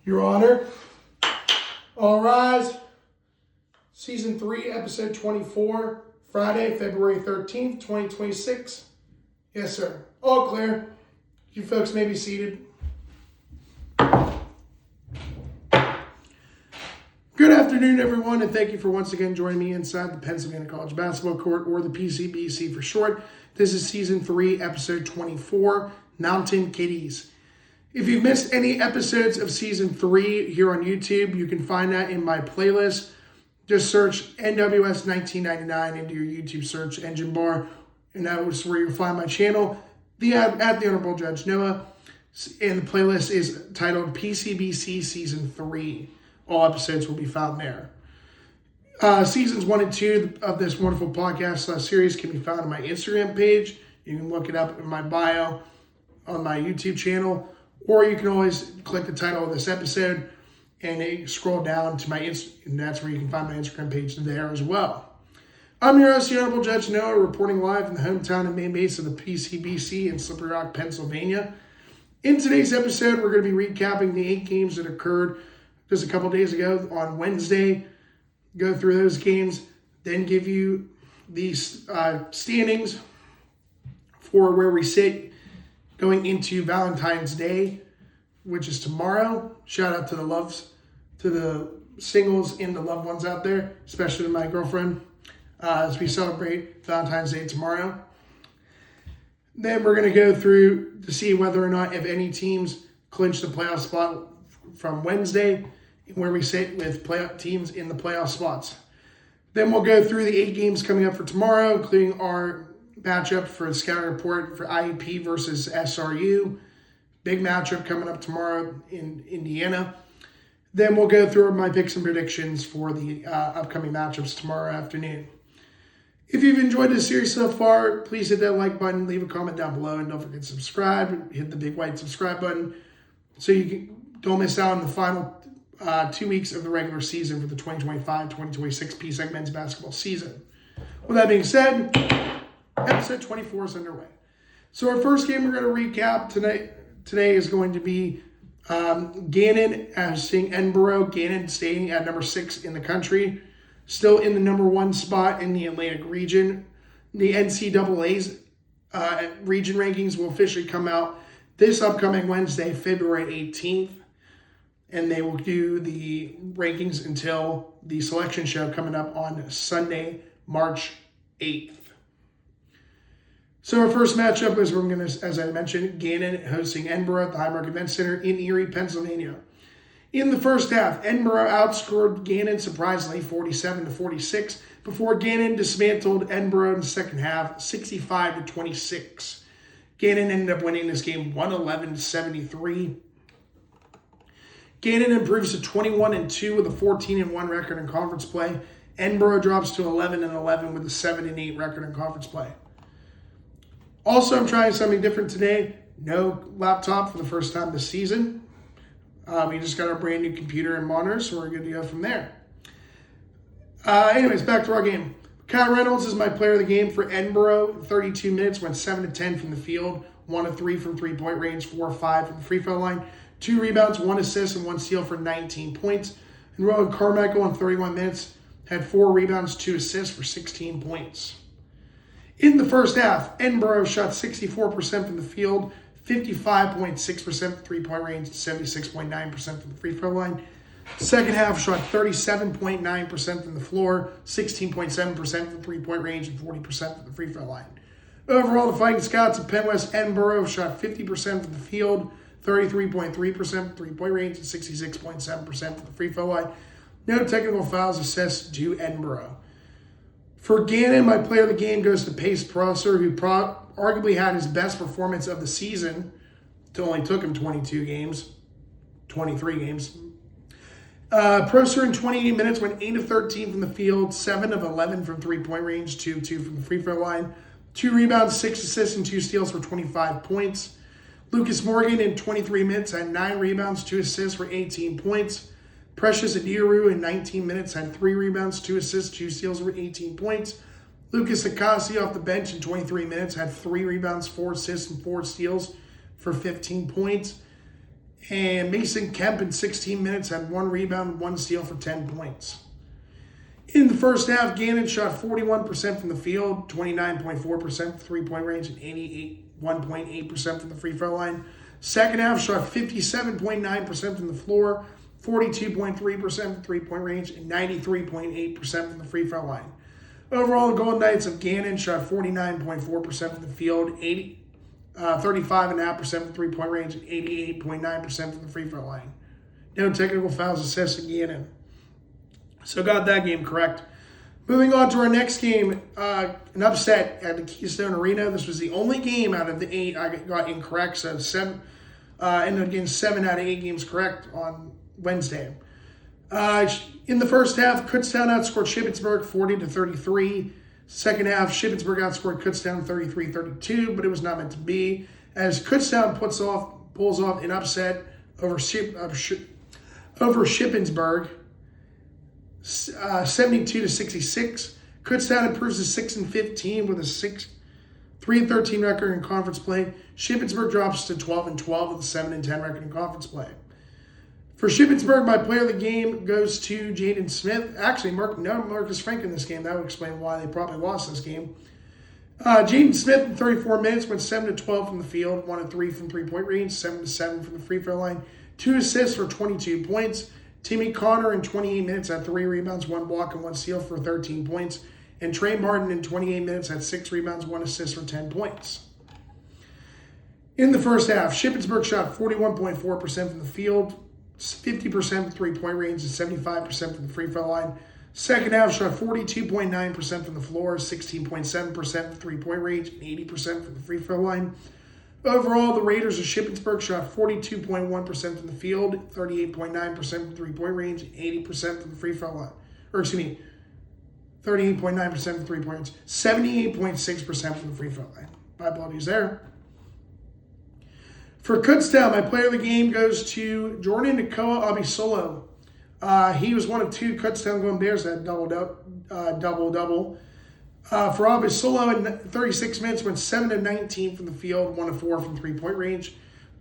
Your Honor. All rise. Season 3, Episode 24, Friday, February 13th, 2026. Yes, sir. All clear. You folks may be seated. Good afternoon, everyone, and thank you for once again joining me inside the Pennsylvania College Basketball Court, or the PCBC for short. This is Season 3, Episode 24, Mountain Kitties. If you've missed any episodes of Season 3 here on YouTube, you can find that in my playlist. Just search NWS 1999 into your YouTube search engine bar, and that is where you'll find my channel, at the Honorable Judge Noah, and the playlist is titled PCBC Season 3. All episodes will be found there. Seasons 1 and 2 of this wonderful podcast series can be found on my Instagram page. You can look it up in my bio on my YouTube channel, or you can always click the title of this episode and scroll down to my and that's where you can find my Instagram page there as well. I'm your host, the Honorable Judge Noah, reporting live from the hometown and main base of the PCBC in Slippery Rock, Pennsylvania. In today's episode, we're going to be recapping the 8 games that occurred just a couple days ago on Wednesday. Go through those games, then give you these standings for where we sit going into Valentine's Day, which is tomorrow. Shout out to the singles and the loved ones out there, especially to my girlfriend, as we celebrate Valentine's Day tomorrow. Then we're going to go through to see whether or not, if any teams clinch the playoff spot from Wednesday, where we sit with playoff teams in the playoff spots. Then we'll go through the 8 games coming up for tomorrow, including our matchup for the scouting report for IUP versus SRU. Big matchup coming up tomorrow in Indiana. Then we'll go through my picks and predictions for the upcoming matchups tomorrow afternoon. If you've enjoyed this series so far, please hit that like button, leave a comment down below, and don't forget to subscribe. Hit the big white subscribe button so don't miss out on the final 2 weeks of the regular season for the 2025-2026 PSEC men's basketball season. With that being said, episode 24 is underway. So our first game we're going to recap today is going to be Ganon hosting Edinburgh. Ganon staying at number 6 in the country, still in the number 1 spot in the Atlantic region. The NCAA's region rankings will officially come out this upcoming Wednesday, February 18th. And they will do the rankings until the selection show coming up on Sunday, March 8th. So our first matchup is we're going to, as I mentioned, Ganon hosting Edinburgh at the Highmark Event Center in Erie, Pennsylvania. In the first half, Edinburgh outscored Ganon surprisingly 47-46 before Ganon dismantled Edinburgh in the second half 65-26. Ganon ended up winning this game 111-73. Ganon improves to 21-2 with a 14-1 record in conference play. Edinburgh drops to 11-11 with a 7-8 record in conference play. Also, I'm trying something different today. No laptop for the first time this season. We just got our brand new computer and monitor, so we're good to go from there. Anyways, back to our game. Kyle Reynolds is my player of the game for Edinburgh. 32 minutes, went 7-10 from the field, 1 of 3 from three-point range, 4 of 5 from the free throw line, 2 rebounds, 1 assist, and 1 steal for 19 points. And Rowan Carmichael in 31 minutes had 4 rebounds, 2 assists for 16 points. In the first half, Edinburgh shot 64% from the field, 55.6% from three-point range, and 76.9% from the free throw line. Second half shot 37.9% from the floor, 16.7% from three-point range, and 40% from the free throw line. Overall, the Fighting Scots of Penn West Edinburgh shot 50% from the field, 33.3% from three-point range, and 66.7% from the free throw line. No technical fouls assessed to Edinburgh. For Ganon, my player of the game goes to Pace Prosser, who arguably had his best performance of the season. It only took him 23 games. Prosser in 28 minutes went 8 of 13 from the field, 7 of 11 from three-point range, 2 of 2 from the free throw line, 2 rebounds, 6 assists, and 2 steals for 25 points. Lucas Morgan in 23 minutes had 9 rebounds, 2 assists for 18 points. Precious Adiru in 19 minutes had 3 rebounds, 2 assists, 2 steals for 18 points. Lucas Akasi off the bench in 23 minutes had 3 rebounds, 4 assists, and 4 steals for 15 points. And Mason Kemp in 16 minutes had 1 rebound, 1 steal for 10 points. In the first half, Ganon shot 41% from the field, 29.4% three-point range, and 1.8% from the free throw line. Second half, shot 57.9% from the floor, 42.3% from three-point range, and 93.8% from the free throw line. Overall, the Golden Knights of Ganon shot 49.4% from the field, 35.5% from three-point range, and 88.9% from the free throw line. No technical fouls, assists, and Ganon. So got that game correct. Moving on to our next game, an upset at the Keystone Arena. This was the only game out of the 8 I got incorrect, so ended up getting 7 out of 8 games correct on Wednesday. In the first half, Kutztown outscored Shippensburg 40-33. Second half, Shippensburg outscored Kutztown 33-32, but it was not meant to be, as Kutztown pulls off an upset over Shippensburg. 72-66. Kutztown improves to 6-15 with a 3-13 record in conference play. Shippensburg drops to 12-12 with a 7-10 record in conference play. For Shippensburg, my player of the game goes to Jaden Smith. Actually, no Marcus Frank in this game. That would explain why they probably lost this game. Jaden Smith in 34 minutes went 7-12 from the field, 1-3 from three-point range, 7-7 from the free throw line, 2 assists for 22 points. Timmy Connor in 28 minutes had 3 rebounds, 1 block, and 1 steal for 13 points. And Trey Martin in 28 minutes had 6 rebounds, 1 assist for 10 points. In the first half, Shippensburg shot 41.4% from the field, 50% from three-point range, and 75% from the free throw line. Second half, shot 42.9% from the floor, 16.7% from three-point range, and 80% from the free throw line. Overall, the Raiders of Shippensburg shot 42.1% from the field, 38.9% from three-point range, and 80% from the free throw line. 38.9% from three-point range, 78.6% from the free throw line. My apologies there. For Kutztown, my player of the game goes to Jordan Nakoa Abisolo. He was one of 2 Kutztown Golden Bears that had double-double. For Abisolo, in 36 minutes, went 7-19 from the field, 1-4 from three-point range,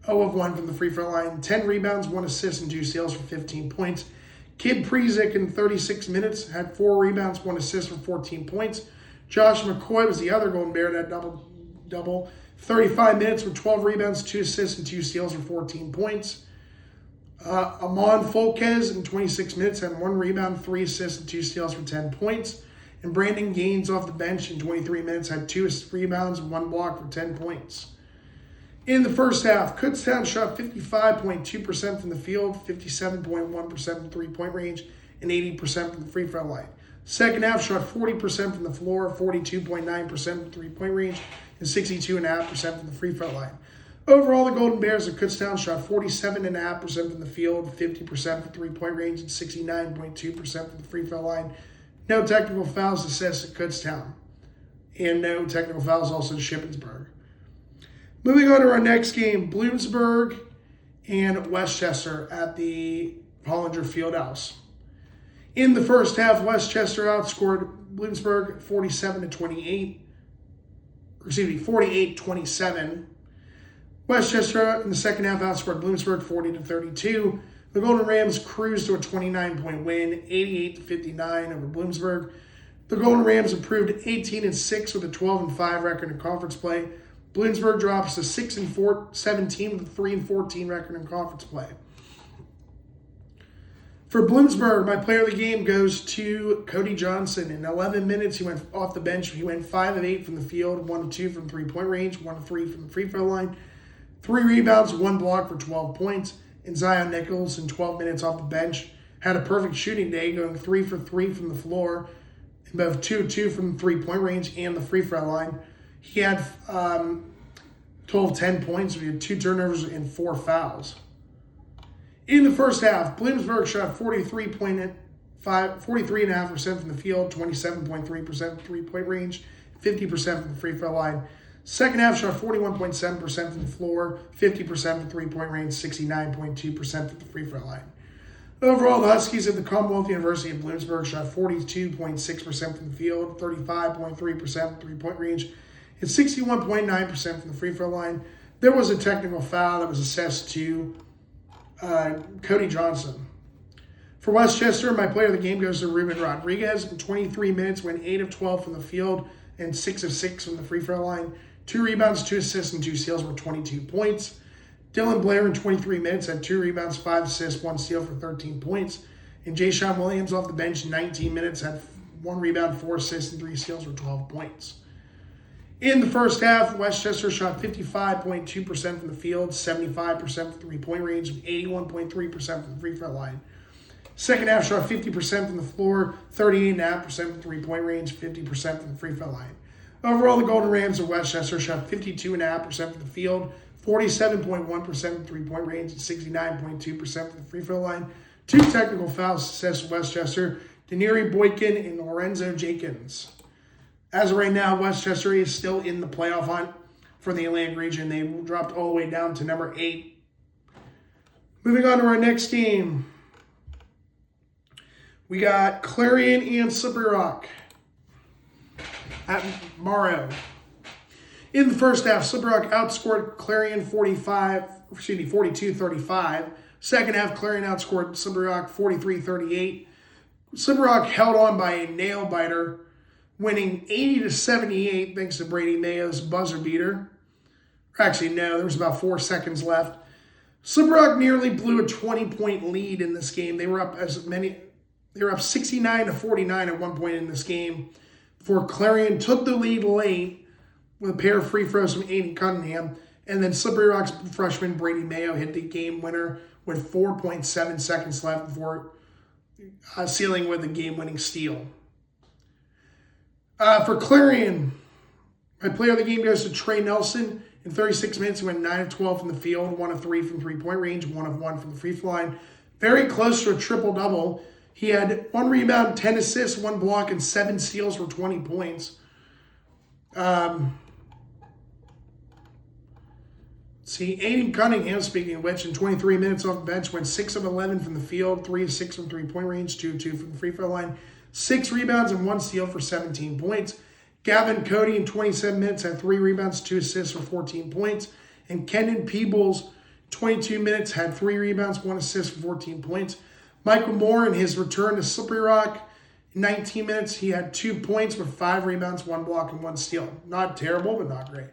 0-1 from the free throw line, 10 rebounds, 1 assist, and 2 steals for 15 points. Kid Prezik in 36 minutes had 4 rebounds, 1 assist for 14 points. Josh McCoy was the other Golden Bear that had double. 35 minutes with 12 rebounds, 2 assists, and 2 steals for 14 points. Amon Folquez in 26 minutes had 1 rebound, 3 assists, and 2 steals for 10 points. And Brandon Gaines off the bench in 23 minutes had 2 rebounds and 1 block for 10 points. In the first half, Kutztown shot 55.2% from the field, 57.1% from three-point range, and 80% from the free throw line. Second half, shot 40% from the floor, 42.9% from three-point range, and 62.5% from the free throw line. Overall, the Golden Bears of Kutztown shot 47.5% from the field, 50% from three-point range, and 69.2% from the free throw line. No technical fouls assessed at Kutztown, and no technical fouls also to Shippensburg. Moving on to our next game, Bloomsburg and Westchester at the Hollinger Fieldhouse. In the first half, Westchester outscored Bloomsburg 48-27. Westchester in the second half outscored Bloomsburg 40-32. The Golden Rams cruised to a 29-point win, 88-59 over Bloomsburg. The Golden Rams improved 18-6 with a 12-5 record in conference play. Bloomsburg drops to 6-17 with a 3-14 record in conference play. For Bloomsburg, my player of the game goes to Cody Johnson. In 11 minutes, he went off the bench. He went 5 of 8 from the field, 1 of 2 from three-point range, 1 of 3 from the free throw line, 3 rebounds, 1 block for 12 points. And Zion Nichols, in 12 minutes off the bench, had a perfect shooting day, going 3 for 3 from the floor, and both 2 of 2 from the three-point range and the free throw line. He had total of 10 points. We had 2 turnovers and 4 fouls. In the first half, Bloomsburg shot 43.5% from the field, 27.3% from three-point range, 50% from the free throw line. Second half, shot 41.7% from the floor, 50% from three-point range, 69.2% from the free throw line. Overall, the Huskies of the Commonwealth University of Bloomsburg shot 42.6% from the field, 35.3% from three-point range, and 61.9% from the free throw line. There was a technical foul that was assessed to Cody Johnson. For Westchester, my player of the game goes to Ruben Rodriguez. In 23 minutes, went 8 of 12 from the field and 6 of 6 from the free throw line. 2 rebounds, 2 assists, and 2 steals for 22 points. Dylan Blair in 23 minutes had 2 rebounds, 5 assists, 1 steal for 13 points. And Jayshawn Williams off the bench in 19 minutes had 1 rebound, 4 assists, and 3 steals for 12 points. In the first half, Westchester shot 55.2% from the field, 75% from three-point range, and 81.3% from the free throw line. Second half shot 50% from the floor, 38.5% from three-point range, 50% from the free throw line. Overall, the Golden Rams of Westchester shot 52.5% from the field, 47.1% from three-point range, and 69.2% from the free throw line. 2 technical fouls assessed Westchester, Deneri Boykin and Lorenzo Jenkins. As of right now, Westchester is still in the playoff hunt for the Atlantic region. They dropped all the way down to number 8. Moving on to our next game. We got Clarion and Slippery Rock at Morrow. In the first half, Slippery Rock outscored Clarion 42-35. Second half, Clarion outscored Slippery Rock 43-38. Slippery Rock held on by a nail biter, winning 80-78 thanks to Brady Mayo's buzzer beater. Actually, no, there was about 4 seconds left. Slippery Rock nearly blew a 20-point lead in this game. They were up 69-49 at one point in this game before Clarion took the lead late with a pair of free throws from Aiden Cunningham, and then Slippery Rock's freshman Brady Mayo hit the game winner with 4.7 seconds left before sealing with a game-winning steal. For Clarion, my player of the game goes to Trey Nelson. In 36 minutes, he went 9 of 12 from the field, 1 of 3 from three-point range, 1 of 1 from the free throw line. Very close to a triple-double. He had 1 rebound, 10 assists, 1 block, and 7 steals for 20 points. Aiden Cunningham, speaking of which, in 23 minutes off the bench, went 6 of 11 from the field, 3 of 6 from three-point range, 2 of 2 from the free throw line, 6 rebounds and 1 steal for 17 points. Gavin Cody, in 27 minutes, had 3 rebounds, 2 assists for 14 points. And Kendon Peebles, 22 minutes, had 3 rebounds, 1 assist for 14 points. Michael Moore, in his return to Slippery Rock, in 19 minutes, he had 2 points with 5 rebounds, 1 block, and 1 steal. Not terrible, but not great.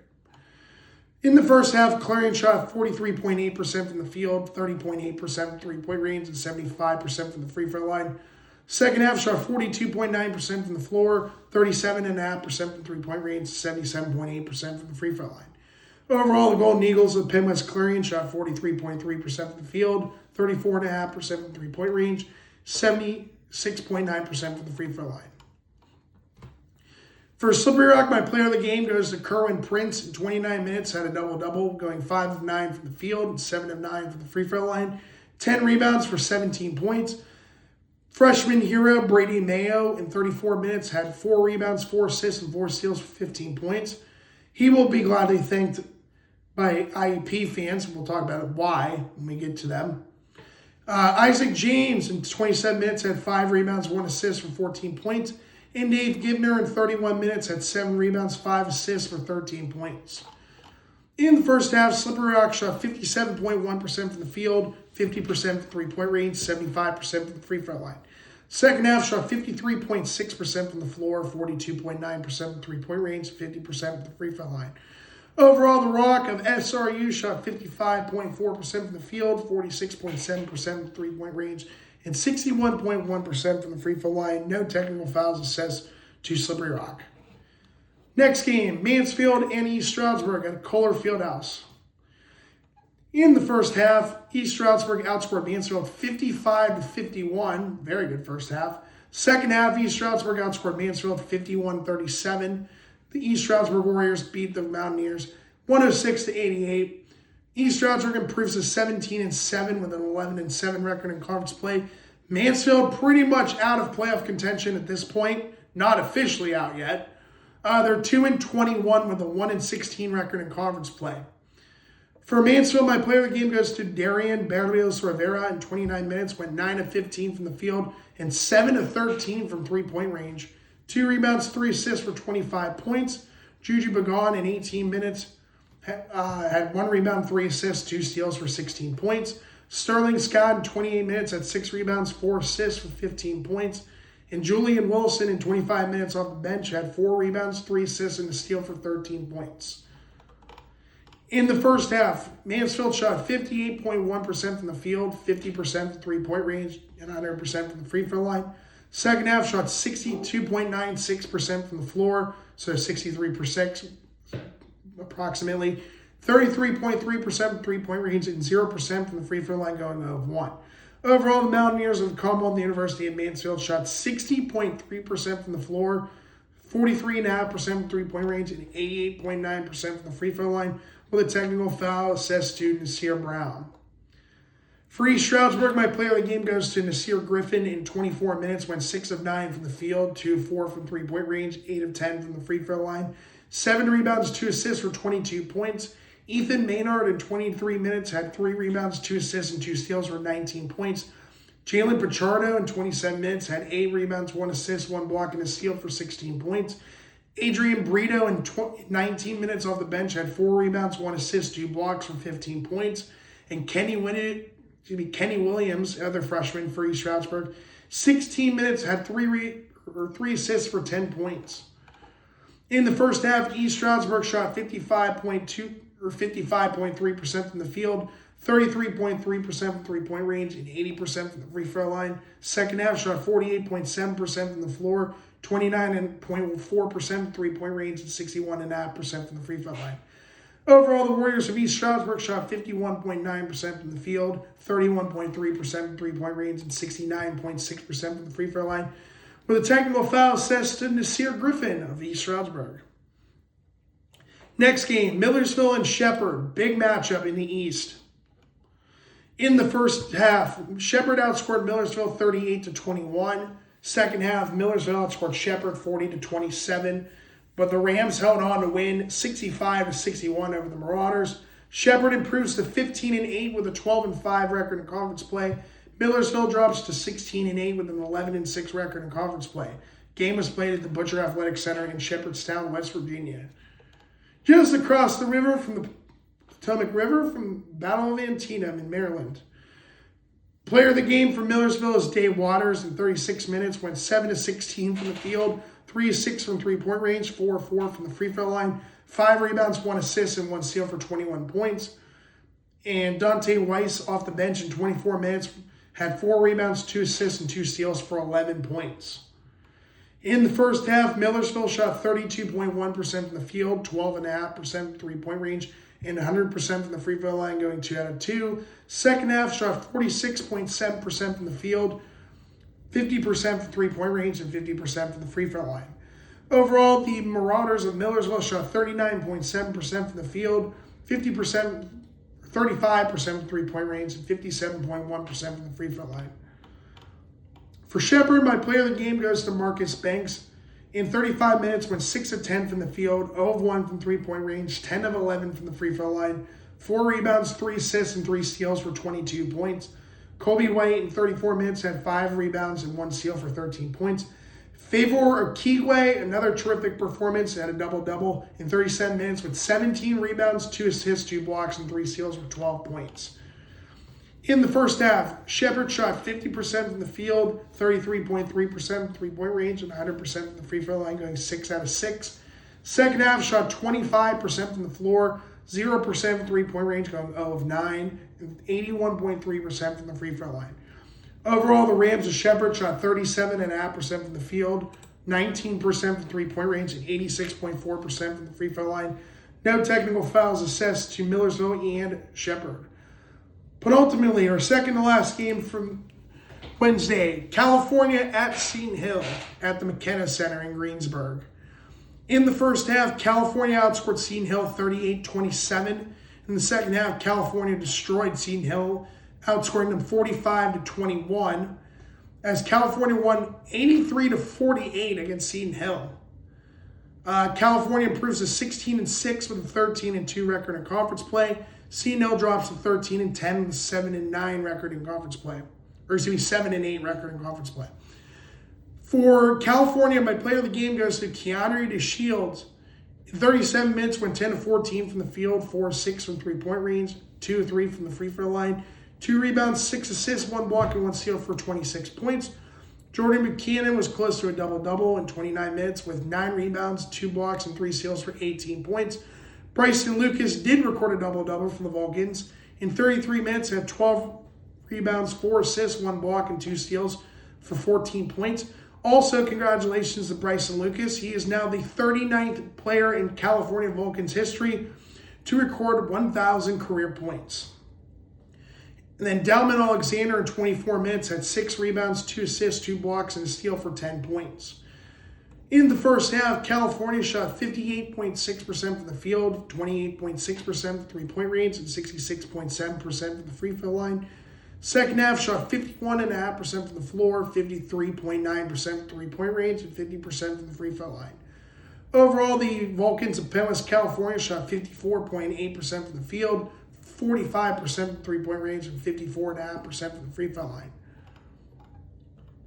In the first half, Clarion shot 43.8% from the field, 30.8% from three-point range, and 75% from the free throw line. Second half shot 42.9% from the floor, 37.5% from three-point range, 77.8% from the free throw line. Overall, the Golden Eagles of Penn West Clarion shot 43.3% from the field, 34.5% from three-point range, 76.9% from the free throw line. For Slippery Rock, my player of the game goes to Kerwin Prince. In 29 minutes, had a double-double, going 5 of 9 from the field and 7 of 9 from the free throw line. 10 rebounds for 17 points. Freshman hero Brady Mayo, in 34 minutes, had 4 rebounds, 4 assists, and 4 steals for 15 points. He will be gladly thanked by IUP fans. We'll talk about why when we get to them. Isaac James, in 27 minutes, had 5 rebounds, 1 assist for 14 points. And Dave Gibner, in 31 minutes, had 7 rebounds, 5 assists for 13 points. In the first half, Slippery Rock shot 57.1% from the field, 50% from three-point range, 75% from the free throw line. Second half shot 53.6% from the floor, 42.9% from three-point range, 50% from the free throw line. Overall, the Rock of SRU shot 55.4% from the field, 46.7% from three-point range, and 61.1% from the free throw line. No technical fouls assessed to Slippery Rock. Next game, Mansfield and East Stroudsburg at Kohler Fieldhouse. In the first half, East Stroudsburg outscored Mansfield 55-51. Very good first half. Second half, East Stroudsburg outscored Mansfield 51-37. The East Stroudsburg Warriors beat the Mountaineers 106-88. East Stroudsburg improves to 17-7 with an 11-7 record in conference play. Mansfield pretty much out of playoff contention at this point. Not officially out yet. They're 2-21 with a 1-16 record in conference play. For Mansfield, my player of the game goes to Darian Berrios Rivera. In 29 minutes, went 9 of 15 from the field and 7 of 13 from three-point range. 2 rebounds, 3 assists for 25 points. Juju Bagan, in 18 minutes, had 1 rebound, 3 assists, 2 steals for 16 points. Sterling Scott in 28 minutes had 6 rebounds, 4 assists for 15 points. And Julian Wilson in 25 minutes off the bench had 4 rebounds, 3 assists, and a steal for 13 points. In the first half, Mansfield shot 58.1% from the field, 50% from three-point range, and 100% from the free throw line. Second half shot 62.96% from the floor, so 63% approximately. 33.3% from three-point range and 0% from the free throw line, going 0-1. Overall, the Mountaineers of the Commonwealth University of Mansfield shot 60.3% from the floor, 43.5% from three-point range, and 88.9% from the free throw line, with a technical foul assessed to Nasir Brown. For East Stroudsburg, my player of the game goes to Nasir Griffin in 24 minutes, went 6 of 9 from the field, 2 of 4 from three-point range, 8 of 10 from the free throw line, 7 rebounds, 2 assists for 22 points. Ethan Maynard in 23 minutes had 3 rebounds, 2 assists, and 2 steals for 19 points. Jalen Pichardo in 27 minutes had 8 rebounds, 1 assist, 1 block, and a steal for 16 points. Adrian Brito in 19 minutes off the bench had 4 rebounds, 1 assist, 2 blocks for 15 points. And Kenny Williams, other freshman for East Stroudsburg, 16 minutes had 3 assists for 10 points. In the first half, East Stroudsburg shot 55.3% from the field, 33.3% from three-point range, and 80% from the free throw line. Second half shot 48.7% from the floor, 29.4% from three-point range, and 61.5% from the free throw line. Overall, the Warriors of East Stroudsburg shot 51.9% from the field, 31.3% from three-point range, and 69.6% from the free throw line, with a technical foul assessed to Nasir Griffin of East Stroudsburg. Next game, Millersville and Shepherd, big matchup in the East. In the first half, Shepherd outscored Millersville 38-21. Second half, Millersville outscored Shepherd 40-27. But the Rams held on to win 65-61 over the Marauders. Shepherd improves to 15-8 with a 12-5 record in conference play. Millersville drops to 16-8 with an 11-6 record in conference play. Game was played at the Butcher Athletic Center in Shepherdstown, West Virginia. Just across the river from the Potomac River from Battle of Antietam in Maryland. Player of the game for Millersville is Dave Waters in 36 minutes, went 7 of 16 from the field, 3 of 6 from three-point range, 4 of 4 from the free throw line, 5 rebounds, 1 assist, and 1 steal for 21 points. And Dante Weiss off the bench in 24 minutes had 4 rebounds, 2 assists, and 2 steals for 11 points. In the first half, Millersville shot 32.1% from the field, 12.5% from three-point range, and 100% from the free throw line, going 2 out of 2. Second half shot 46.7% from the field, 50% from three-point range, and 50% from the free throw line. Overall, the Marauders of Millersville shot 39.7% from the field, 35% from three-point range, and 57.1% from the free throw line. For Shepherd, my player of the game goes to Marcus Banks. In 35 minutes, went 6 of 10 from the field, 0 of 1 from three-point range, 10 of 11 from the free throw line, 4 rebounds, 3 assists, and 3 steals for 22 points. Colby White in 34 minutes had 5 rebounds and 1 steal for 13 points. Favor Okigwe, another terrific performance, had a double-double in 37 minutes with 17 rebounds, 2 assists, 2 blocks, and 3 steals for 12 points. In the first half, Shepherd shot 50% from the field, 33.3% from three-point range, and 100% from the free throw line, going 6 out of 6. Second half shot 25% from the floor, 0% from three-point range, going 0 of 9, and 81.3% from the free throw line. Overall, the Rams of Shepherd shot 37.5% from the field, 19% from three-point range, and 86.4% from the free throw line. No technical fouls assessed to Millersville and Shepherd. But ultimately, our second to last game from Wednesday, California at Seton Hill at the McKenna Center in Greensburg. In the first half, California outscored Seton Hill 38-27. In the second half, California destroyed Seton Hill, outscoring them 45-21, as California won 83-48 against Seton Hill. California improves to 16-6 with a 13-2 record in conference play. Seton Hill drops to 13-10 with a 7-9 record in conference play. Or 7-8 record in conference play. For California, my player of the game goes to Keanu DeShields. In 37 minutes, went 10 of 14 from the field, 4 of 6 from three-point range, 2 of 3 from the free throw line, 2 rebounds, 6 assists, 1 block, and 1 steal for 26 points. Jordan Buchanan was close to a double-double in 29 minutes with 9 rebounds, 2 blocks, and 3 steals for 18 points. Bryson Lucas did record a double-double for the Vulcans. In 33 minutes, had 12 rebounds, 4 assists, 1 block, and 2 steals for 14 points. Also, congratulations to Bryson Lucas. He is now the 39th player in California Vulcans history to record 1,000 career points. And then Dalman Alexander in 24 minutes had 6 rebounds, 2 assists, 2 blocks, and a steal for 10 points. In the first half, California shot 58.6% from the field, 28.6% from three-point range, and 66.7% from the free throw line. Second half shot 51.5% from the floor, 53.9% from three-point range, and 50% from the free throw line. Overall, the Vulcans of Pinellas, California shot 54.8% from the field, 45% from three-point range, and 54.5% from the free throw line.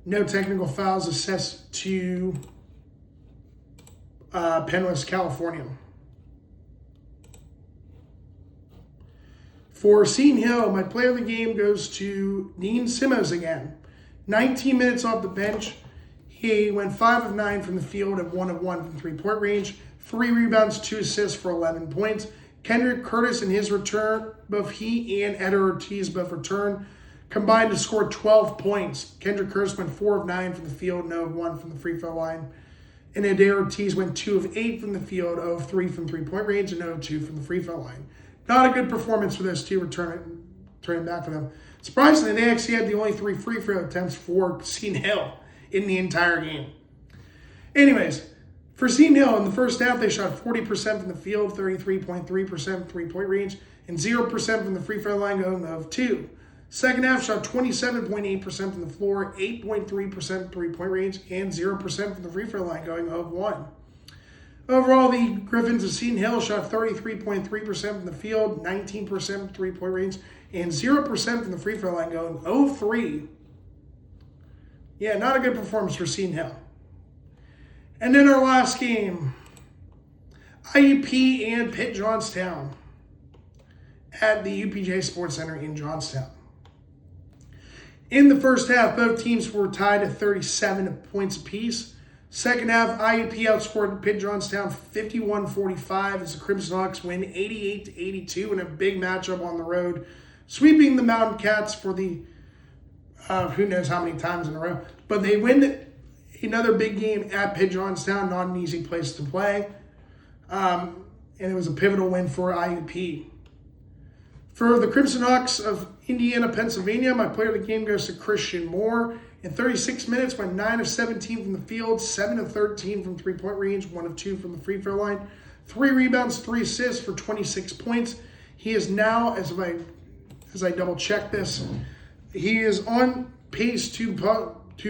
No technical fouls assessed to Pinellas, California. For Seton Hill, my player of the game goes to Dean Simmons again. 19 minutes off the bench. He went 5 of 9 from the field and 1 of 1 from three-point range. 3 rebounds, 2 assists for 11 points. Kendrick Curtis in his return, both he and Eder Ortiz both returned, combined to score 12 points. Kendrick Curtis went 4 of 9 from the field, 0 of 1 from the free throw line. And Eder Ortiz went 2 of 8 from the field, 0 of 3 from three-point range, and 0 of 2 from the free throw line. Not a good performance for those two returning back for them. Surprisingly, they actually had the only 3 free throw attempts for Seton Hill in the entire game. Anyways, for Seton Hill, in the first half, they shot 40% from the field, 33.3% from three-point range, and 0% from the free throw line, going 0 of 2. Second half shot 27.8% from the floor, 8.3% from three-point range, and 0% from the free throw line, going 0 of 1. Overall, the Griffins of Seton Hill shot 33.3% from the field, 19% from three-point range, and 0% from the free throw line, going 0 of 3. Yeah, not a good performance for Seton Hill. And then our last game, IUP and Pitt-Johnstown at the UPJ Sports Center in Johnstown. In the first half, both teams were tied at 37 points apiece. Second half, IUP outscored Pitt-Johnstown 51-45 as the Crimson Hawks win 88-82 in a big matchup on the road, sweeping the Mountain Cats for the who knows how many times in a row. But they win another big game at Pitt-Johnstown, not an easy place to play. And it was a pivotal win for IUP. For the Crimson Hawks of Indiana, Pennsylvania, my player of the game goes to Christian Moore. In 36 minutes, went 9 of 17 from the field, 7 of 13 from three-point range, 1 of 2 from the free throw line, 3 rebounds, 3 assists for 26 points. He is now, as I double-check this, he is on pace to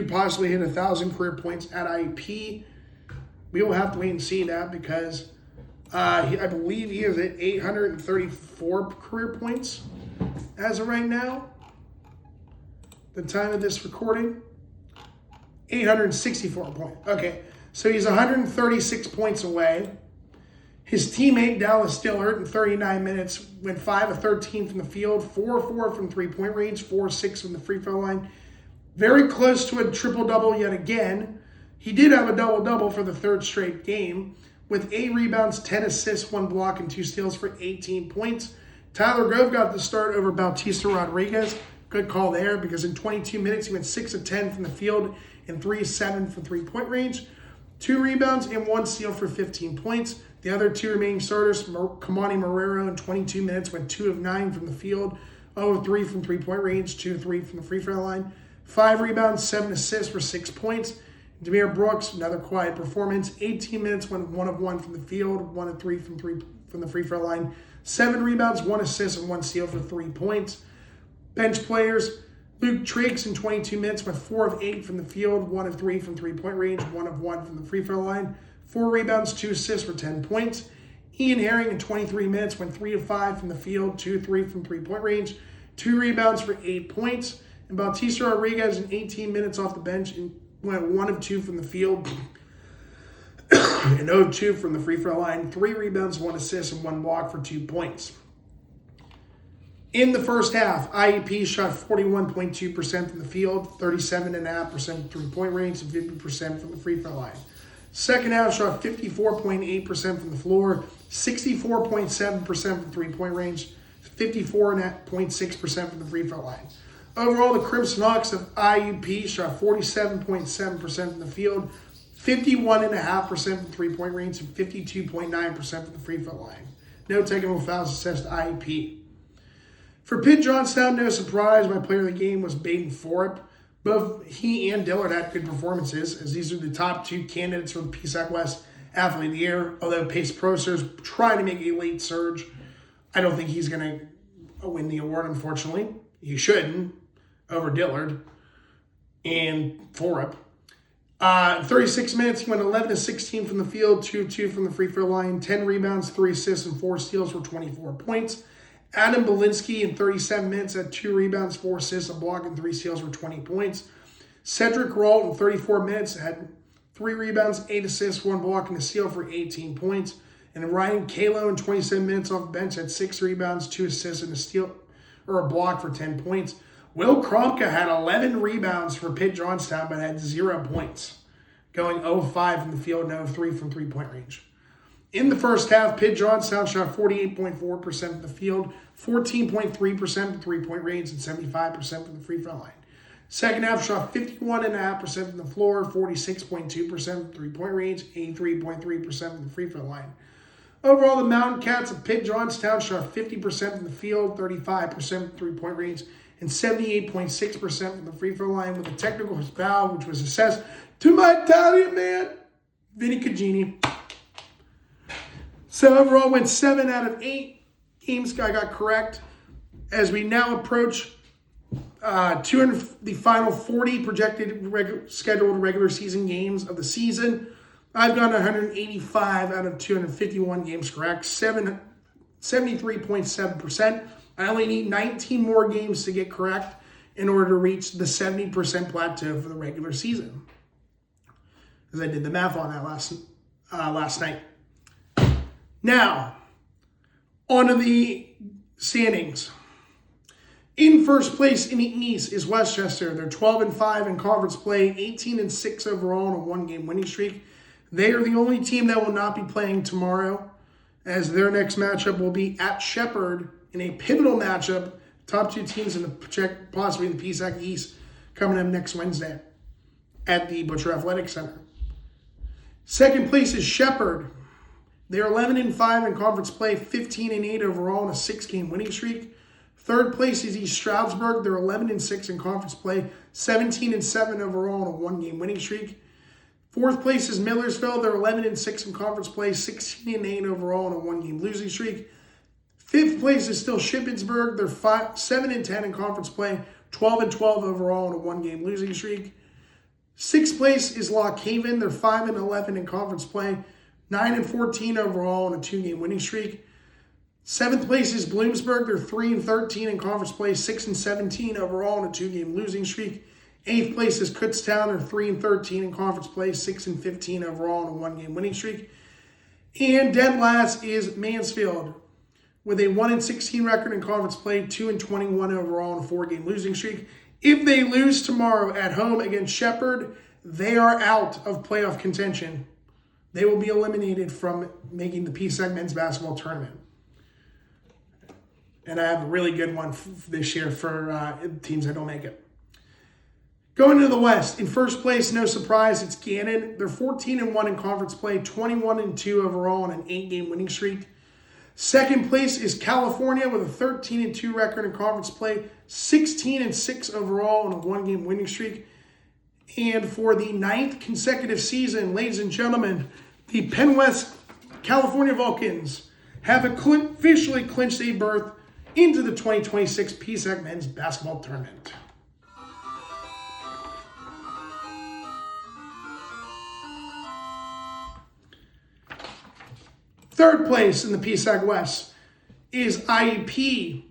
possibly hit 1,000 career points at IUP. We will have to wait and see that because I believe he is at 834 career points as of right now. The time of this recording, 864 points. Okay, so he's 136 points away. His teammate, Dallas Dillard, in 39 minutes, went 5 of 13 from the field, 4 of 4 from three-point range, 4 of 6 from the free throw line. Very close to a triple-double yet again. He did have a double-double for the third straight game with 8 rebounds, 10 assists, 1 block, and 2 steals for 18 points. Tyler Grove got the start over Bautista Rodriguez. Good call there because in 22 minutes, he went 6 of 10 from the field and 3 of 7 from three-point range. 2 rebounds and 1 steal for 15 points. The other 2 remaining starters, Kamani Marrero in 22 minutes, went 2 of 9 from the field, 0 of 3 from three-point range, 2 of 3 from the free throw line. 5 rebounds, 7 assists for 6 points. Demir Brooks, another quiet performance. 18 minutes, went 1 of 1 from the field, 1 of 3 from the free throw line. 7 rebounds, 1 assist, and 1 steal for 3 points. Bench players, Luke Triggs in 22 minutes went 4 of 8 from the field, 1 of 3 from three-point range, 1 of 1 from the free throw line. 4 rebounds, 2 assists for 10 points. Ian Herring in 23 minutes went 3 of 5 from the field, 2 of 3 from three-point range, 2 rebounds for 8 points. And Bautista Rodriguez in 18 minutes off the bench and went 1 of 2 from the field and 0 of 2 from the free throw line, 3 rebounds, 1 assist, and 1 block for 2 points. In the first half, IUP shot 41.2% from the field, 37.5% three-point range, and 50% from the free throw line. Second half shot 54.8% from the floor, 64.7% from three-point range, 54.6% from the free throw line. Overall, the Crimson Hawks of IUP shot 47.7% from the field, 51.5% from three-point range, and 52.9% from the free throw line. No technical fouls assessed to IUP. For Pitt-Johnstown, no surprise, my player of the game was Baden Forup. Both he and Dillard had good performances, as these are the top two candidates for the PSAC West Athlete of the Year. Although Pace Procer is trying to make a late surge, I don't think he's going to win the award, unfortunately. He shouldn't, over Dillard and Forup. 36 minutes, he went 11 of 16 from the field, 2 of 2 from the free throw line, 10 rebounds, 3 assists, and 4 steals for 24 points. Adam Belinsky in 37 minutes had 2 rebounds, 4 assists, a block, and 3 steals for 20 points. Cedric Rault in 34 minutes had 3 rebounds, 8 assists, 1 block, and a steal for 18 points. And Ryan Kalo in 27 minutes off the bench had 6 rebounds, 2 assists, and a steal or a block for 10 points. Will Kromka had 11 rebounds for Pitt-Johnstown, but had 0 points, going 0-5 from the field and 0-3 from three-point range. In the first half, Pitt-Johnstown shot 48.4% from the field, 14.3% from three-point range, and 75% from the free throw line. Second half shot 51.5% from the floor, 46.2% from three-point range, 83.3% from the free throw line. Overall, the Mountain Cats of Pitt-Johnstown shot 50% from the field, 35% from three-point range, and 78.6% from the free throw line, with a technical foul, which was assessed to my Italian man, Vinny Cagini. So overall, went 7 out of 8 games I got correct. As we now approach the final 40 projected scheduled regular season games of the season, I've got 185 out of 251 games correct, 73.7%. I only need 19 more games to get correct in order to reach the 70% plateau for the regular season, as I did the math on that last night. Now, on to the standings. In first place in the East is Westchester. They're 12-5 in conference play, 18-6 overall on a one-game winning streak. They are the only team that will not be playing tomorrow, as their next matchup will be at Shepherd in a pivotal matchup. Top 2 teams in the possibly in the PSAC East coming up next Wednesday at the Butcher Athletic Center. Second place is Shepherd. They're 11-5 in conference play, 15-8 overall on a 6-game winning streak. Third place is East Stroudsburg. They're 11-6 in conference play, 17-7 overall on a 1-game winning streak. Fourth place is Millersville. They're 11-6 in conference play, 16-8 overall on a 1-game losing streak. Fifth place is still Shippensburg. They're 7-10 in conference play, 12-12 overall on a 1-game losing streak. Sixth place is Lock Haven. They're 5-11 in conference play, 9-14 overall on a 2-game winning streak. Seventh place is Bloomsburg. They're 3-13 in conference play, 6-17 overall on a 2-game losing streak. Eighth place is Kutztown. They're 3-13 in conference play, 6-15 overall on a 1-game winning streak. And dead last is Mansfield, with a 1-16 record in conference play, 2-21 overall on a 4-game losing streak. If they lose tomorrow at home against Shepherd, they are out of playoff contention. They will be eliminated from making the PSAC men's basketball tournament. And I have a really good one this year for teams that don't make it. Going to the West, in first place, no surprise, it's Ganon. They're 14-1 in conference play, 21-2 overall on an 8-game winning streak. Second place is California with a 13-2 record in conference play, 16-6 overall on a 1-game winning streak. And for the 9th consecutive season, ladies and gentlemen, the Penn West California Vulcans have officially clinched a berth into the 2026 PSAC men's basketball tournament. Third place in the PSAC West is IUP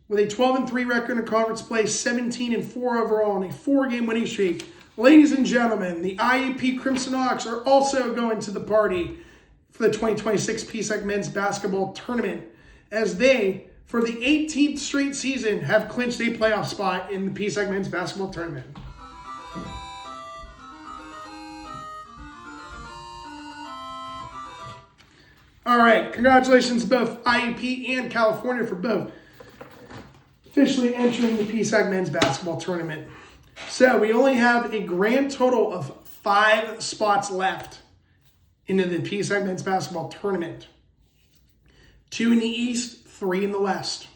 with a 12-3 record in conference play, 17-4 overall on a 4-game winning streak. Ladies and gentlemen, the IUP Crimson Hawks are also going to the party for the 2026 PSAC men's basketball tournament, as they for the 18th straight season have clinched a playoff spot in the PSAC men's basketball tournament. All right, congratulations to both IUP and California for both officially entering the PSAC men's basketball tournament. So we only have a grand total of 5 spots left into the PSAC men's basketball tournament. 2 in the East, 3 in the West.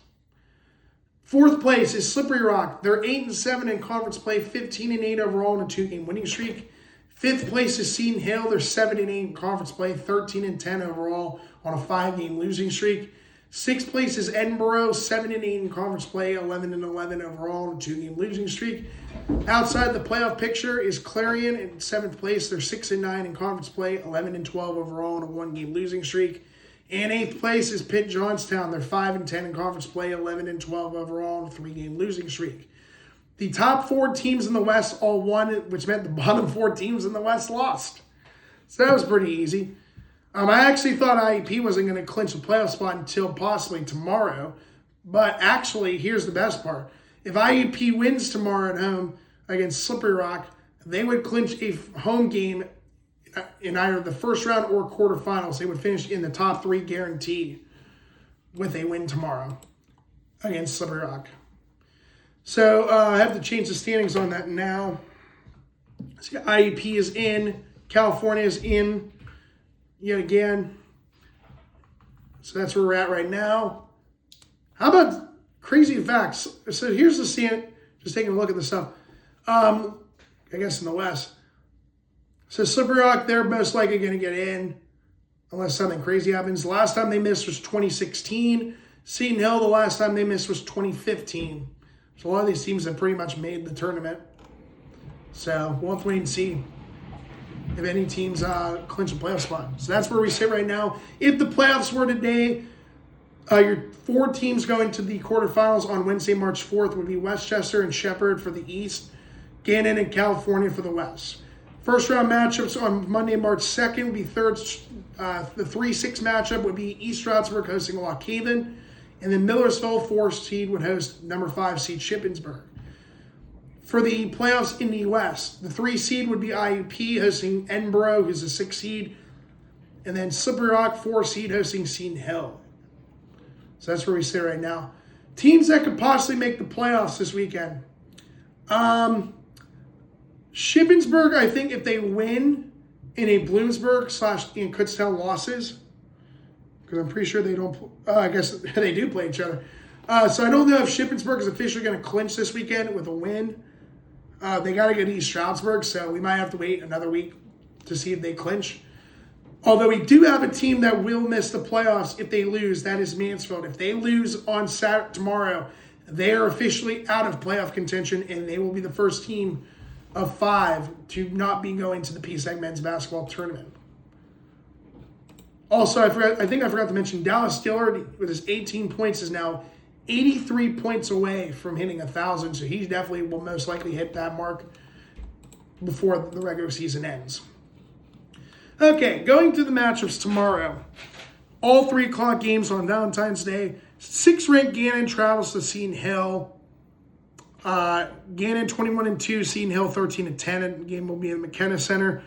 4th place is Slippery Rock. They're 8-7 in conference play, 15-8 overall in a 2-game winning streak. 5th place is Seton Hill. They're 7-8 in conference play, 13-10 overall on a 5-game losing streak. 6th place is Edinboro, 7-8 in conference play, 11-11 overall on a 2-game losing streak. Outside the playoff picture is Clarion in 7th place. They're 6-9 in conference play, 11-12 overall on a 1-game losing streak. And 8th place is Pitt-Johnstown. They're 5-10 in conference play, 11-12 overall on a 3-game losing streak. The top 4 teams in the West all won, which meant the bottom 4 teams in the West lost. So that was pretty easy. I actually thought IUP wasn't going to clinch a playoff spot until possibly tomorrow. But actually, here's the best part. If IUP wins tomorrow at home against Slippery Rock, they would clinch a home game in either the first round or quarterfinals. They would finish in the top 3 guaranteed with a win tomorrow against Slippery Rock. So I have to change the standings on that now. See, IUP is in. California is in yet again. So that's where we're at right now. How about crazy facts? So here's the stand. Just taking a look at the stuff. I guess in the West. So Slippery Rock, they're most likely going to get in unless something crazy happens. The last time they missed was 2016. Seton Hill, the last time they missed was 2015. So a lot of these teams have pretty much made the tournament. So we'll have to wait and see if any teams clinch a playoff spot. So that's where we sit right now. If the playoffs were today, your 4 teams going to the quarterfinals on Wednesday, March 4th would be Westchester and Shepherd for the East, Ganon and California for the West. First round matchups on Monday, March 2nd would be the 3-6 matchup would be East Stroudsburg hosting Lock Haven. And then Millersville, 4 seed, would host number 5 seed Shippensburg. For the playoffs in the West, the 3 seed would be IUP hosting Edinboro, who's a 6 seed. And then Slippery Rock, 4 seed, hosting Seton Hill. So that's where we sit right now. Teams that could possibly make the playoffs this weekend. Shippensburg, I think if they win in a Bloomsburg / in Kutztown losses, because I'm pretty sure they don't, I guess they do play each other. So I don't know if Shippensburg is officially going to clinch this weekend with a win. They got to get East Stroudsburg, so we might have to wait another week to see if they clinch. Although we do have a team that will miss the playoffs if they lose, that is Mansfield. If they lose on Saturday, tomorrow, they are officially out of playoff contention, and they will be the first team of 5 to not be going to the PSAC men's basketball tournament. Also, I think I forgot to mention Dallas Dillard with his 18 points is now 83 points away from hitting 1,000, so he definitely will most likely hit that mark before the regular season ends. Okay, going to the matchups tomorrow. All 3 o'clock games on Valentine's Day. 6th-ranked Ganon travels to Seton Hill. Ganon 21-2, Seton Hill 13-10. The game will be in the McKenna Center.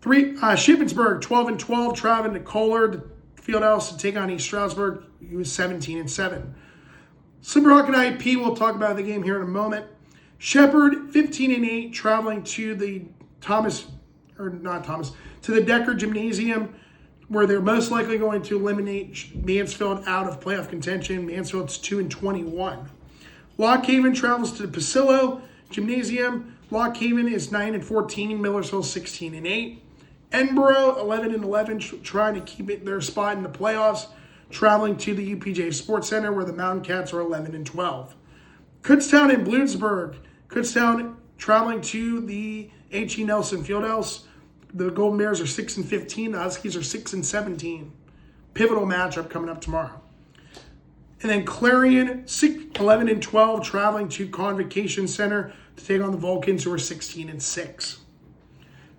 Shippensburg 12-12, traveling to Kohler, the Fieldhouse, to take on East Stroudsburg. He was 17-7. Slippery Rock and IUP, we'll talk about the game here in a moment. Shepherd 15-8, traveling to the to the Decker Gymnasium, where they're most likely going to eliminate Mansfield out of playoff contention. Mansfield's 2-21. Lock Haven travels to the Pasillo Gymnasium. Lock Haven is 9-14. Millersville 16-8. Edinboro 11-11, trying to keep their spot in the playoffs, traveling to the UPJ Sports Center, where the Mountain Cats are 11-12. Kutztown and Bloomsburg. Kutztown traveling to the H.E. Nelson Fieldhouse. The Golden Bears are 6-15. The Huskies are 6-17. Pivotal matchup coming up tomorrow. And then Clarion 11-12, traveling to Convocation Center to take on the Vulcans, who are 16-6.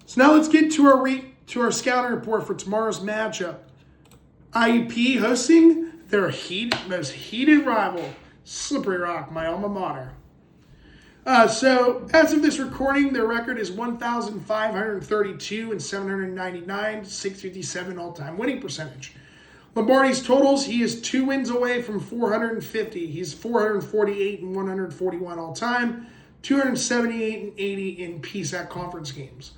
So now let's get to our scouting report for tomorrow's matchup. IUP hosting their most heated rival, Slippery Rock, my alma mater. So as of this recording, their record is 1,532 and 799, 657 all-time winning percentage. Lombardi's totals, he is 2 wins away from 450. He's 448 and 141 all-time, 278 and 80 in PSAC conference games.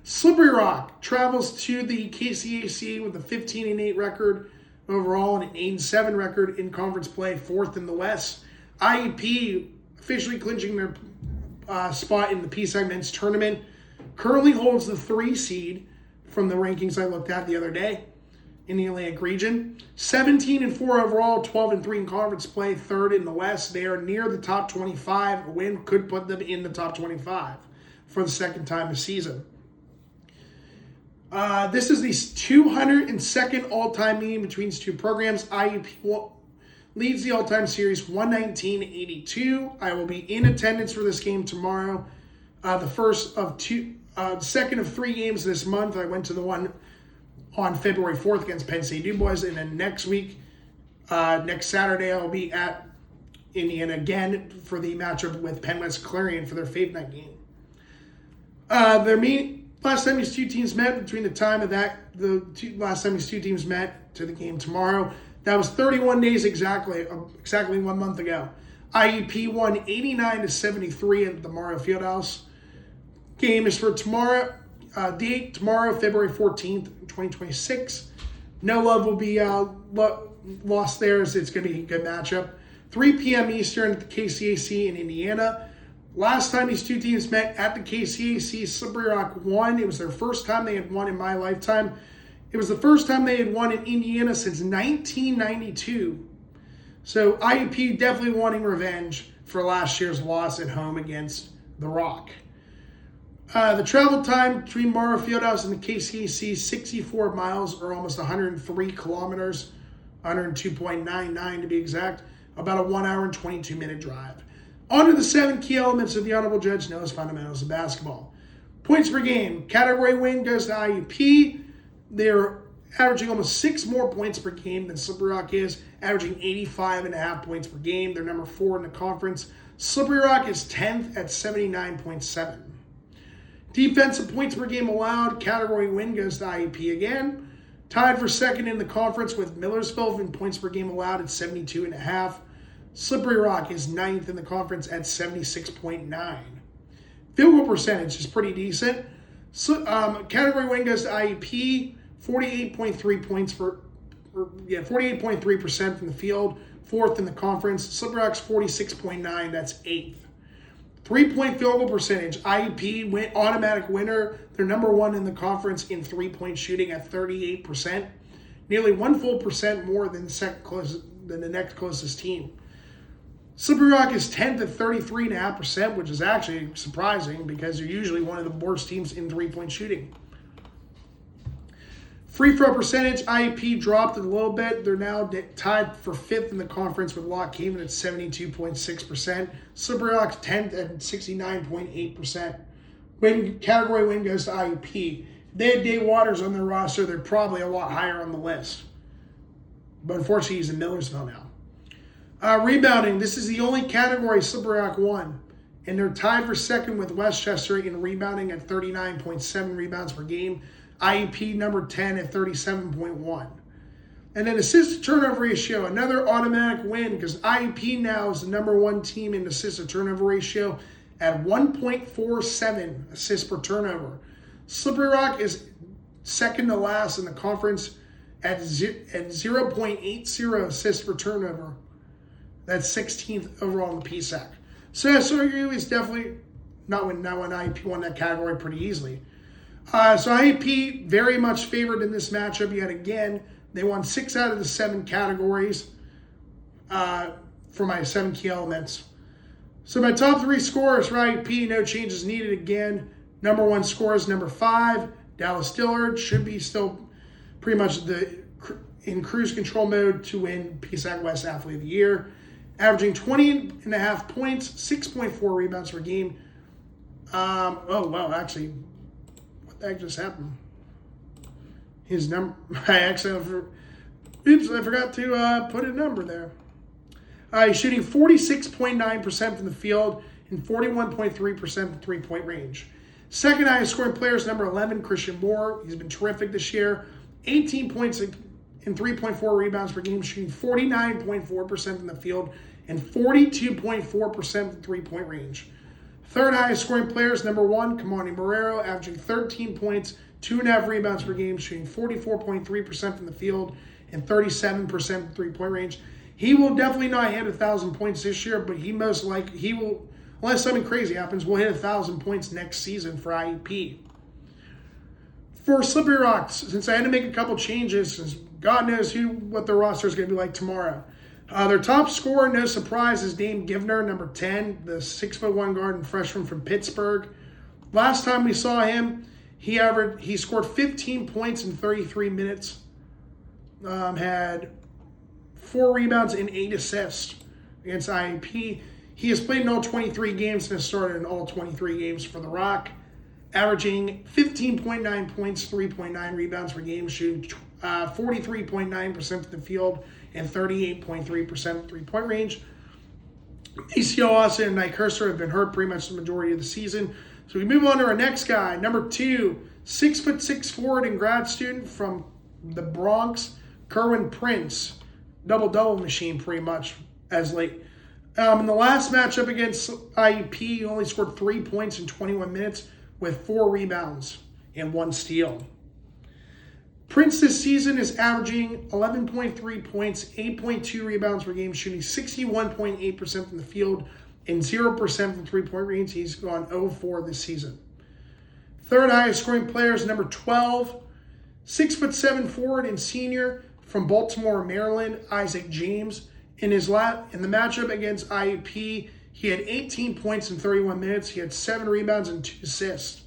Slippery Rock travels to the KCAC with a 15 and 8 record overall and an 8 and 7 record in conference play, 4th in the West. IUP officially clinching their spot in the PSAC men's tournament. Currently holds the 3 seed from the rankings I looked at the other day in the Atlantic region. 17 and 4 overall, 12 and 3 in conference play, 3rd in the West. They are near the top 25. A win could put them in the top 25 for the second time this season. This is the 202nd all-time meeting between these two programs. IUP leads the all-time series 119-82. I will be in attendance for this game tomorrow. Second of 3 games this month. I went to the one on February 4th against Penn State Du-Bois, and then next week, next Saturday, I'll be at Indiana again for the matchup with Penn West Clarion for their Fave Night game. Last time these two teams met, between the time of last time these two teams met to the game tomorrow, that was 31 days exactly 1 month ago. IUP won 89-73 at the Mario Fieldhouse. Game is for tomorrow. Date tomorrow, February 14th, 2026. No love will be lost there, so it's going to be a good matchup. 3 p.m. Eastern at the KCAC in Indiana. Last time these two teams met at the KCAC, Slippery Rock won. It was their first time they had won in my lifetime. It was the first time they had won in Indiana since 1992. So IUP definitely wanting revenge for last year's loss at home against the Rock. The travel time between Mario Fieldhouse and the KCAC, 64 miles or almost 103 kilometers, 102.99 to be exact, about a 1 hour and 22 minute drive. On to the 7 key elements of the Honorable Judge knows fundamentals of basketball. Points per game. Category win goes to IUP. They're averaging almost 6 more points per game than Slippery Rock is, averaging 85.5 points per game. They're number 4 in the conference. Slippery Rock is 10th at 79.7. Defensive points per game allowed. Category win goes to IUP again. Tied for second in the conference with Millersville in points per game allowed at 72.5. Slippery Rock is 9th in the conference at 76.9. Field goal percentage is pretty decent. Category win goes to IUP, 48.3% from the field, 4th in the conference. Slippery Rock's 46.9, that's 8th. 3-point field goal percentage, IUP automatic winner. They're number 1 in the conference in 3-point shooting at 38%, nearly 1 full percent more than the next closest team. Slippery Rock is 10th at 33.5%, which is actually surprising because they're usually one of the worst teams in 3-point shooting. Free throw percentage, IUP dropped it a little bit. They're now tied for 5th in the conference with Lock Haven at 72.6%. Slippery Rock's 10th at 69.8%. Category win goes to IUP. If they had Dave Waters on their roster, they're probably a lot higher on the list. But unfortunately, he's in Millersville now. Rebounding, this is the only category Slippery Rock won. And they're tied for second with Westchester in rebounding at 39.7 rebounds per game. IUP number 10 at 37.1. And then assist to turnover ratio, another automatic win because IUP now is the number 1 team in assist to turnover ratio at 1.47 assists per turnover. Slippery Rock is second to last in the conference at 0.80 assists per turnover. That's 16th overall in the PSAC. So SRU is definitely not when IUP won that category pretty easily. So IUP very much favored in this matchup yet again. They won 6 out of the 7 categories for my 7 key elements. So my top 3 scorers for IUP, no changes needed again. Number 1 scorer is number 5, Dallas Dillard. Should be still pretty much in cruise control mode to win PSAC West Athlete of the Year. Averaging 20.5 points, 6.4 rebounds per game. Actually, what the heck just happened? His number, Oops, I forgot to put a number there. He's shooting 46.9% from the field and 41.3% from three-point range. Second highest scoring player is number 11, Christian Moore. He's been terrific this year. 18 points and 3.4 rebounds per game, shooting 49.4% from the field and 42.4% from three-point range. Third highest scoring player is number 1, Kamani Marrero, averaging 13 points, 2.5 rebounds per game, shooting 44.3% from the field and 37% from three-point range. He will definitely not hit 1,000 points this year, but he will, unless something crazy happens, will hit 1,000 points next season for IUP. For Slippery Rocks, since I had to make a couple changes, since God knows what their roster is going to be like tomorrow. Their top scorer, no surprise, is Dame Givner, number 10, the 6'1" guard and freshman from Pittsburgh. Last time we saw him, he scored 15 points in 33 minutes, had 4 rebounds and 8 assists against IUP. He has played in all 23 games and has started in all 23 games for the Rock, averaging 15.9 points, 3.9 rebounds per game, shooting 43.9% from the field and 38.3% three-point range. ACL Austin and Nike Herster have been hurt pretty much the majority of the season. So we move on to our next guy, number 2, 6'6" forward and grad student from the Bronx, Kerwin Prince. Double-double machine pretty much as late. In the last matchup against IUP, he only scored 3 points in 21 minutes with 4 rebounds and 1 steal. Prince this season is averaging 11.3 points, 8.2 rebounds per game, shooting 61.8% from the field and 0% from three-point range. He's gone 0-4 this season. Third highest scoring player is number 12, 6'7" forward and senior from Baltimore, Maryland, Isaac James. In the matchup against IUP, he had 18 points in 31 minutes. He had 7 rebounds and 2 assists.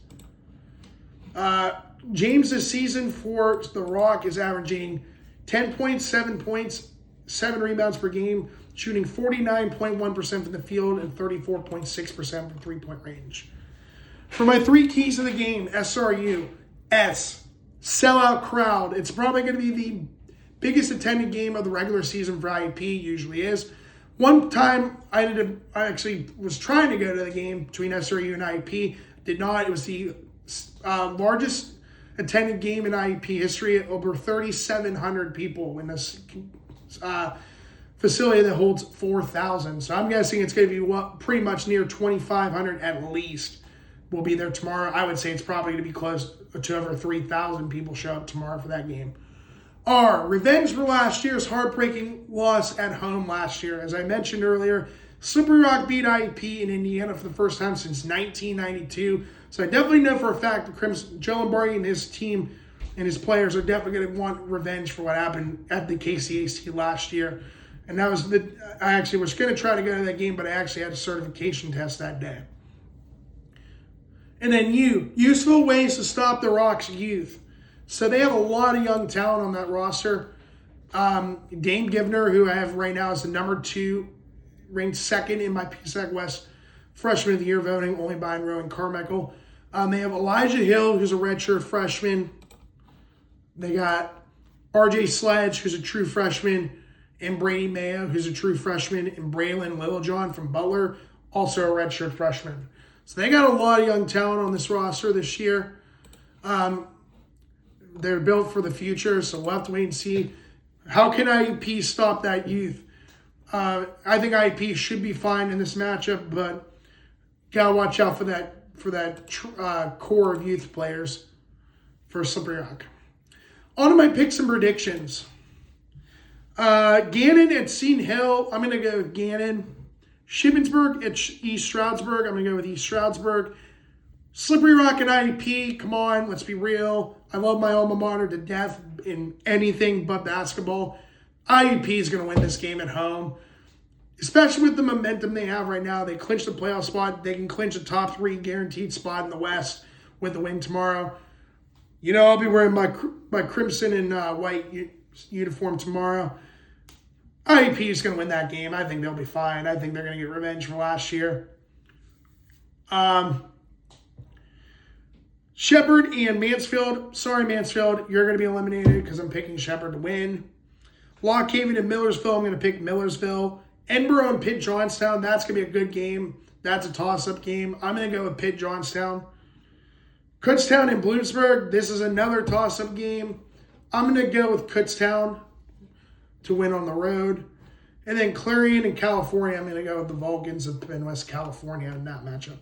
James this season for the Rock is averaging 10.7 points, 7 rebounds per game, shooting 49.1% from the field and 34.6% from three-point range. For my 3 keys of the game, SRU, sellout crowd. It's probably going to be the biggest attended game of the regular season for IUP, usually is. One time I actually was trying to go to the game between SRU and IUP, did not. It was the largest attended game in IUP history at over 3,700 people in this facility that holds 4,000. So I'm guessing it's going to be pretty much near 2,500 at least will be there tomorrow. I would say it's probably going to be close to over 3,000 people show up tomorrow for that game. Revenge for last year's heartbreaking loss at home last year. As I mentioned earlier, Slippery Rock beat IUP in Indiana for the first time since 1992. So I definitely know for a fact that Joe Lombardi and his team and his players are definitely going to want revenge for what happened at the KCAC last year. And that was I actually was going to try to go to that game, but I actually had a certification test that day. And then useful ways to stop the Rock's youth. So they have a lot of young talent on that roster. Dame Givner, who I have right now as the number 2, ranked 2nd in my PSAC West Freshman of the Year voting, only behind Rowan Carmichael. They have Elijah Hill, who's a redshirt freshman. They got RJ Sledge, who's a true freshman, and Brady Mayo, who's a true freshman, and Braylon Littlejohn from Butler, also a redshirt freshman. So they got a lot of young talent on this roster this year. They're built for the future, so we'll have to wait and see. How can IUP stop that youth? I think IUP should be fine in this matchup, but gotta watch out for that core of youth players for Slippery Rock. On to my picks and predictions. Ganon at Seton Hill, I'm going to go with Ganon. Shippensburg at East Stroudsburg, I'm going to go with East Stroudsburg. Slippery Rock and IUP, come on, let's be real. I love my alma mater to death in anything but basketball. IUP is going to win this game at home, especially with the momentum they have right now. They clinched the playoff spot. They can clinch a top 3 guaranteed spot in the West with the win tomorrow. You know, I'll be wearing my crimson and white uniform tomorrow. IUP is going to win that game. I think they'll be fine. I think they're going to get revenge for last year. Shepherd and Mansfield. Sorry, Mansfield, you're going to be eliminated because I'm picking Shepherd to win. Lock Haven and Millersville, I'm going to pick Millersville. Edinburgh and Pitt-Johnstown, that's going to be a good game. That's a toss-up game. I'm going to go with Pitt-Johnstown. Kutztown and Bloomsburg, this is another toss-up game. I'm going to go with Kutztown to win on the road. And then Clarion and California, I'm going to go with the Vulcans of West California in that matchup.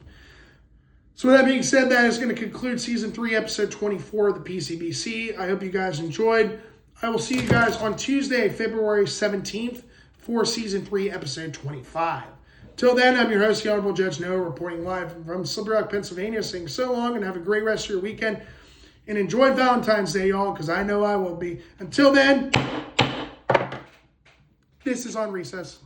So with that being said, that is going to conclude Season 3, Episode 24 of the PCBC. I hope you guys enjoyed. I will see you guys on Tuesday, February 17th for Season 3, Episode 25. Till then, I'm your host, the Honorable Judge Noah, reporting live from Slippery Rock, Pennsylvania, saying so long and have a great rest of your weekend. And enjoy Valentine's Day, y'all, because I know I will be. Until then, this is On Recess.